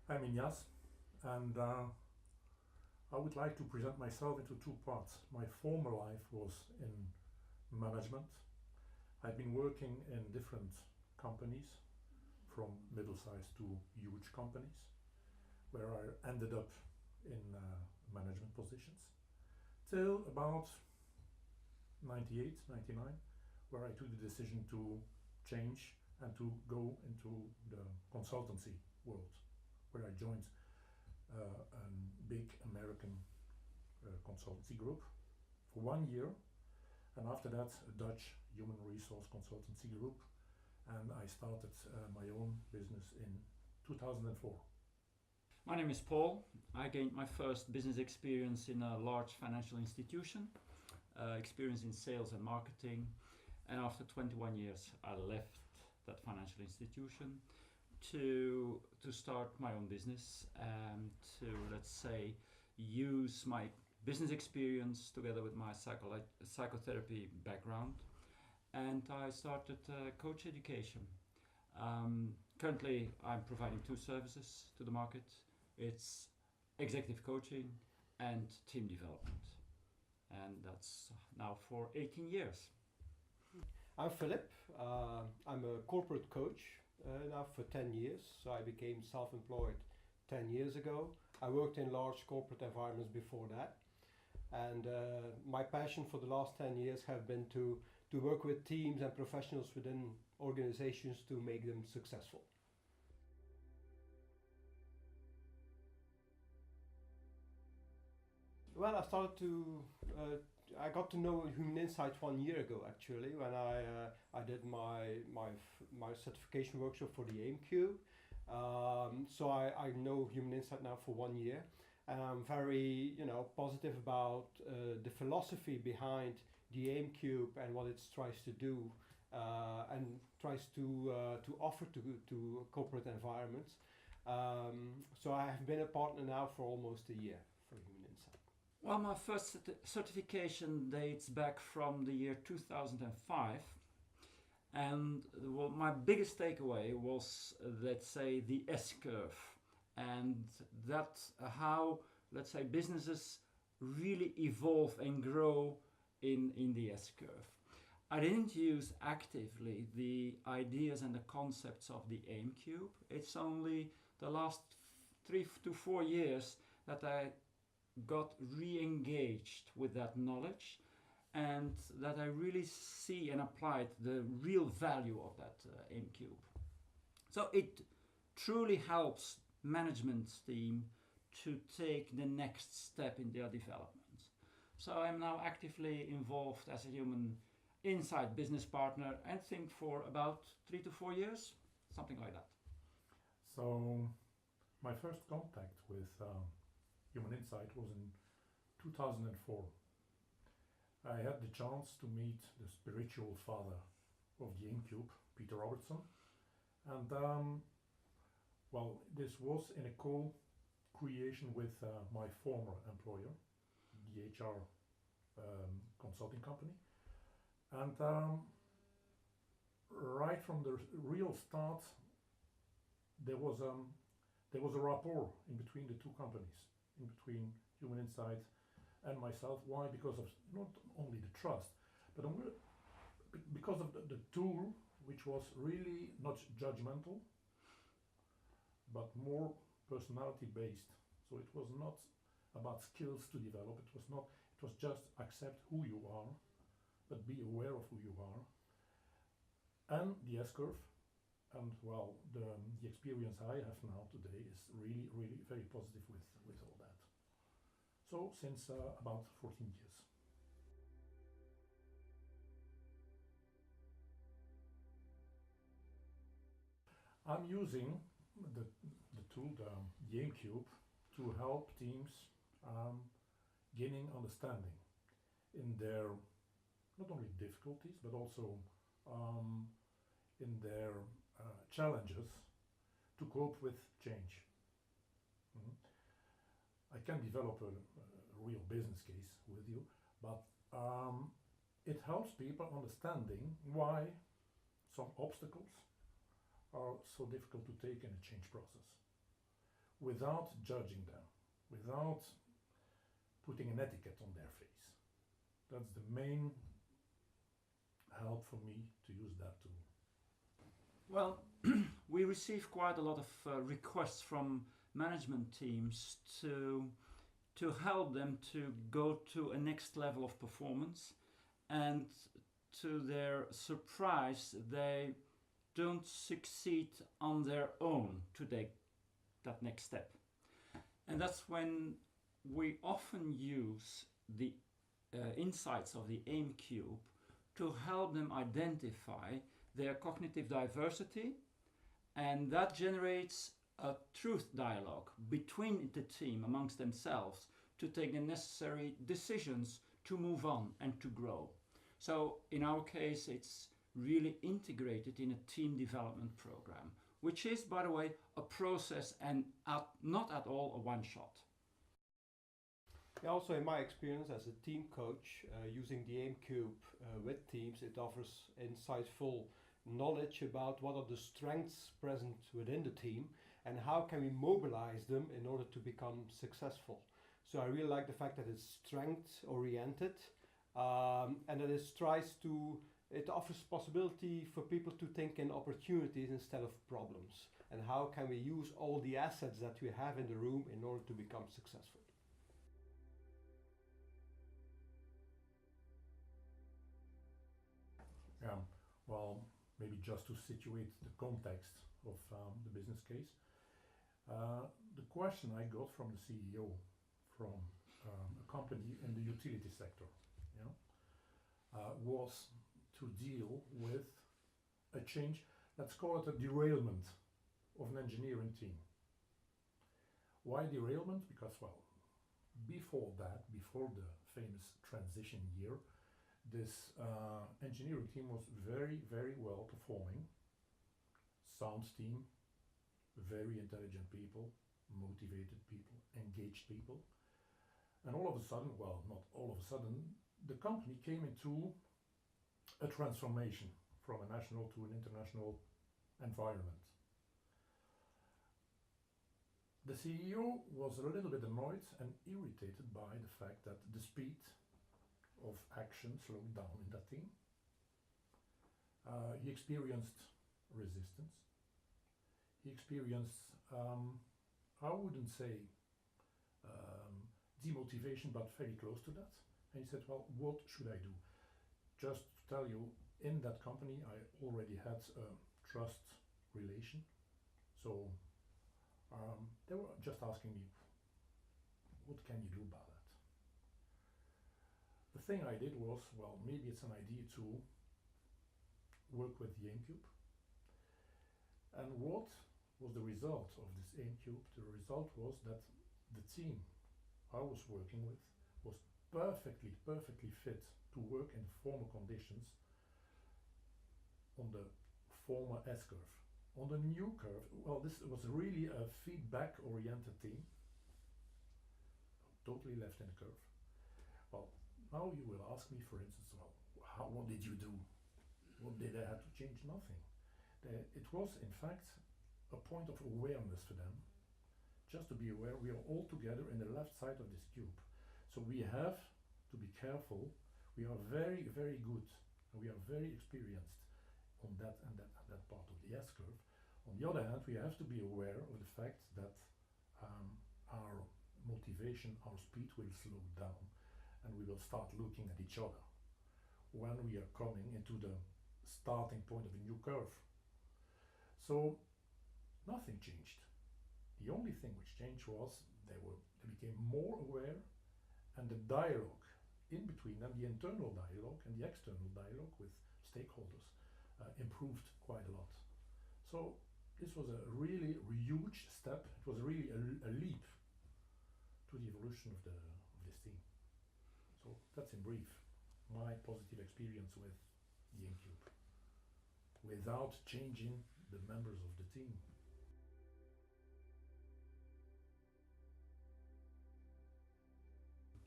I'm Inyas, and I would like to present myself into two parts. My former life was in management. I've been working in different companies, from middle-sized to huge companies, where I ended up in management positions till about 98, 99, where I took the decision to change and to go into the consultancy world, where I joined a big American consultancy group for 1 year, and after that a Dutch human resource consultancy group, and I started my own business in 2004. My name is Paul. I gained my first business experience in a large financial institution, experience in sales and marketing, and after 21 years I left that financial institution to start my own business and to, let's say, use my business experience together with my psychotherapy background, and I started coach education. Currently I'm providing two services to the market. It's executive coaching and team development, and that's now for 18 years. I'm Philip. I'm a corporate coach now for 10 years. So I became self-employed 10 years ago. I worked in large corporate environments before that. And my passion for the last 10 years have been to work with teams and professionals within organizations to make them successful. Well, I got to know Human Insight 1 year ago, actually, when I did my certification workshop for the AEM-Cube. So I know Human Insight now for 1 year, and I'm very positive about the philosophy behind the AEM-Cube and what it tries to do and tries to offer to corporate environments. So I have been a partner now for almost a year for Human Insight. Well, my first certification dates back from the year 2005, and my biggest takeaway was, let's say, the S-curve, and that's how, let's say, businesses really evolve and grow in the S-curve. I didn't use actively the ideas and the concepts of the AEM-Cube. It's only the last 3 to 4 years that I got re-engaged with that knowledge, and that I really see and applied the real value of that AEM-Cube. So it truly helps management team to take the next step in their development. So I'm now actively involved as a Human Insight business partner, I think for about 3 to 4 years, something like that. So my first contact with Human Insight was in 2004. I had the chance to meet the spiritual father of the AEM-Cube, Peter Robertson, and well, this was in a co-creation with my former employer, the HR consulting company, and right from the real start there was a rapport in between the two companies, in between Human Insight and myself. Why? Because of not only the trust, but because of the tool, which was really not judgmental, but more personality based. So it was not about skills to develop. It was just accept who you are, but be aware of who you are. And the S-curve, and well, the experience I have now today is really very positive with all that. So since about 14 years. I'm using the tool, the AEM-Cube, to help teams gaining understanding in their not only difficulties but also in their challenges to cope with change. I can develop a real business case with you, but it helps people understanding why some obstacles are so difficult to take in a change process. without judging them, without putting an etiquette on their face. That's the main help for me to use that tool. Well, we receive quite a lot of requests from management teams to help them to go to a next level of performance, and to their surprise, they don't succeed on their own to take that next step. And that's when we often use the insights of the AEM-Cube to help them identify their cognitive diversity, and that generates a truth dialogue between the team amongst themselves to take the necessary decisions to move on and to grow. So in our case, it's really integrated in a team development program, which is, by the way, a process and not at all a one-shot. Yeah, also in my experience as a team coach, using the AEM-Cube with teams, it offers insightful knowledge about what are the strengths present within the team and how can we mobilize them in order to become successful. So I really like the fact that it's strength oriented, and that it offers possibility for people to think in opportunities instead of problems, and how can we use all the assets that we have in the room in order to become successful. Well, maybe just to situate the context of the business case. The question I got from the CEO from a company in the utility sector, was to deal with a change, let's call it a derailment of an engineering team. Why derailment? Because, well, before the famous transition year, this engineering team was very, very well performing, sound team, very intelligent people, motivated people, engaged people. And all of a sudden, well, not all of a sudden, the company came into a transformation from a national to an international environment. The CEO was a little bit annoyed and irritated by the fact that the speed of action slowed down in that team. He experienced resistance. He experienced, I wouldn't say demotivation, but very close to that. And he said, well, what should I do? Just to tell you, in that company I already had a trust relation. So they were just asking me, what can you do about that? The thing I did was, well, maybe it's an idea to work with the AEM-Cube. And what was the result of this AEM-Cube? The result was that the team I was working with was perfectly fit to work in former conditions on the former S-curve. On the new curve, well, this was really a feedback-oriented team, totally left in the curve. Well, now you will ask me, for instance, well, what did you do? What did I have to change? Nothing. It was, in fact, a point of awareness for them, just to be aware we are all together in the left side of this cube. So we have to be careful. We are very, very good, and we are very experienced on that part of the S-curve. On the other hand, we have to be aware of the fact that our motivation, our speed will slow down, and we will start looking at each other when we are coming into the starting point of a new curve. So nothing changed. The only thing which changed was they became more aware, and the dialogue in between them, the internal dialogue and the external dialogue with stakeholders, improved quite a lot. So this was a really huge step. It was really a leap to the evolution of this team. So that's in brief my positive experience with the AEM-Cube, without changing the members of the team.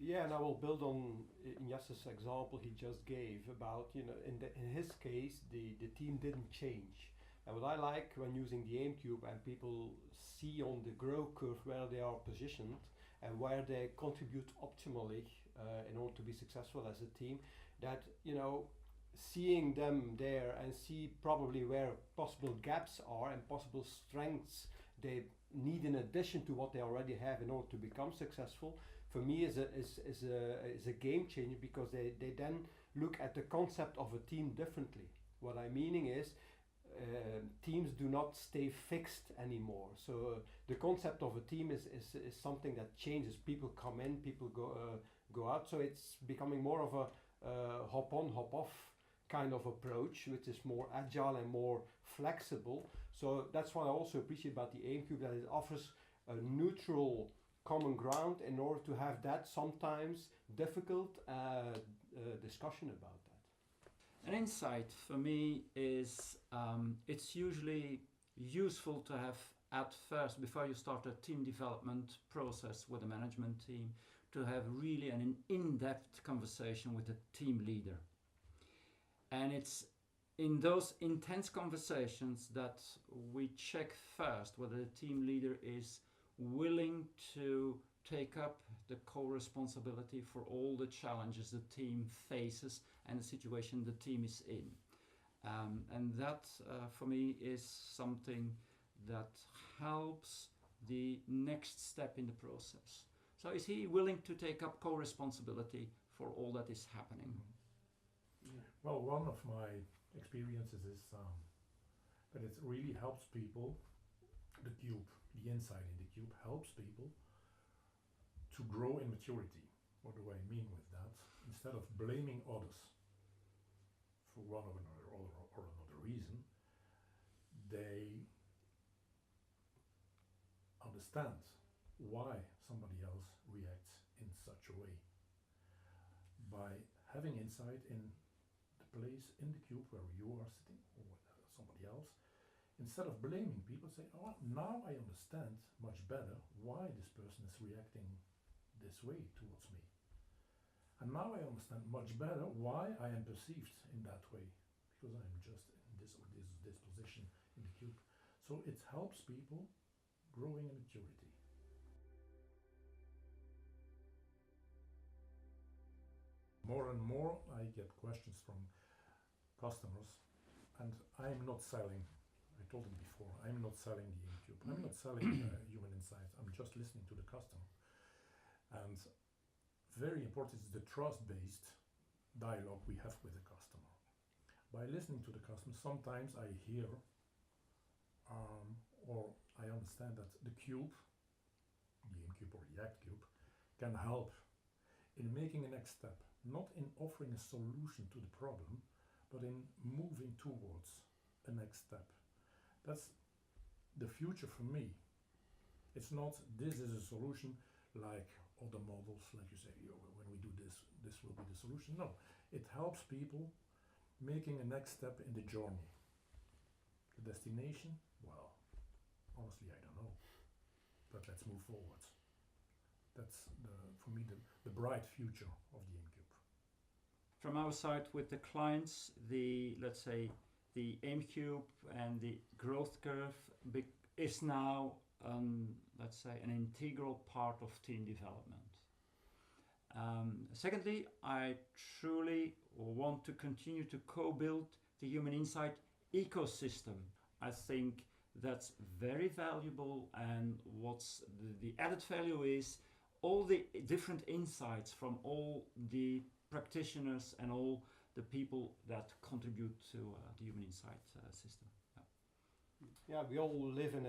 Yeah, and I will build on Ignace's example he just gave about, in his case, the team didn't change. And what I like when using the AEM-Cube and people see on the growth curve where they are positioned and where they contribute optimally in order to be successful as a team, that, you know, seeing them there and see probably where possible gaps are and possible strengths they need in addition to what they already have in order to become successful, for me is a game changer, because they then look at the concept of a team differently. What I'm meaning is teams do not stay fixed anymore. So the concept of a team is something that changes. People come in, people go out. So it's becoming more of a hop on, hop off kind of approach, which is more agile and more flexible. So that's what I also appreciate about the AEM-Cube, that it offers a neutral common ground in order to have that sometimes difficult discussion about that. An insight for me is it's usually useful to have at first, before you start a team development process with a management team, to have really an in-depth conversation with the team leader. And it's in those intense conversations that we check first whether the team leader is willing to take up the co-responsibility for all the challenges the team faces and the situation the team is in. And that, for me, is something that helps the next step in the process. So is he willing to take up co-responsibility for all that is happening? Well, one of my experiences is that it really helps people, the cube, the insight in the cube helps people to grow in maturity. What do I mean with that? Instead of blaming others for one or another reason, they understand why somebody else reacts in such a way. By having insight in the place in the cube where you are sitting or somebody else, instead of blaming people, say, oh, now I understand much better why this person is reacting this way towards me. And now I understand much better why I am perceived in that way, because I'm just in this position in the cube. So it helps people growing in maturity. More and more I get questions from customers, and I'm not selling. I told them before, I'm not selling the AEM-Cube. I'm not selling Human Insight. I'm just listening to the customer. And very important is the trust-based dialogue we have with the customer. By listening to the customer, sometimes I hear or I understand that the cube, the AEM-Cube or the ACT-Cube, can help in making a next step, not in offering a solution to the problem, but in moving towards a next step. That's the future for me. It's not this is a solution like other models, like you say, when we do this, this will be the solution. No, it helps people making a next step in the journey. The destination, well, honestly, I don't know. But let's move forward. That's for me the bright future of the AEM-Cube. From our side with the clients, let's say the AEM-Cube and the growth curve is now let's say an integral part of team development. Secondly, I truly want to continue to co-build the Human Insight ecosystem. I think that's very valuable, and what's the added value is all the different insights from all the practitioners and all the people that contribute to the Human Insight system. Yeah, we all live in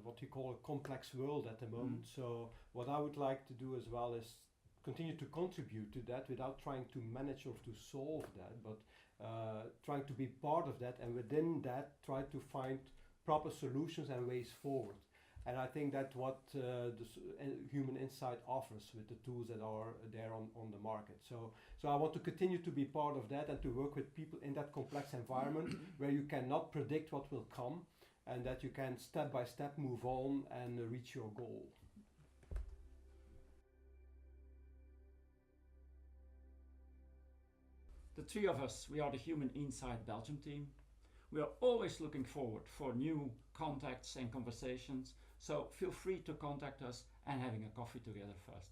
what you call a complex world at the moment. So what I would like to do as well is continue to contribute to that without trying to manage or to solve that, but trying to be part of that, and within that try to find proper solutions and ways forward. And I think that's what Human Insight offers with the tools that are there on the market. So I want to continue to be part of that and to work with people in that complex environment where you cannot predict what will come, and that you can step by step move on and reach your goal. The three of us, we are the Human Insight Belgium team. We are always looking forward for new contacts and conversations, so feel free to contact us and having a coffee together first.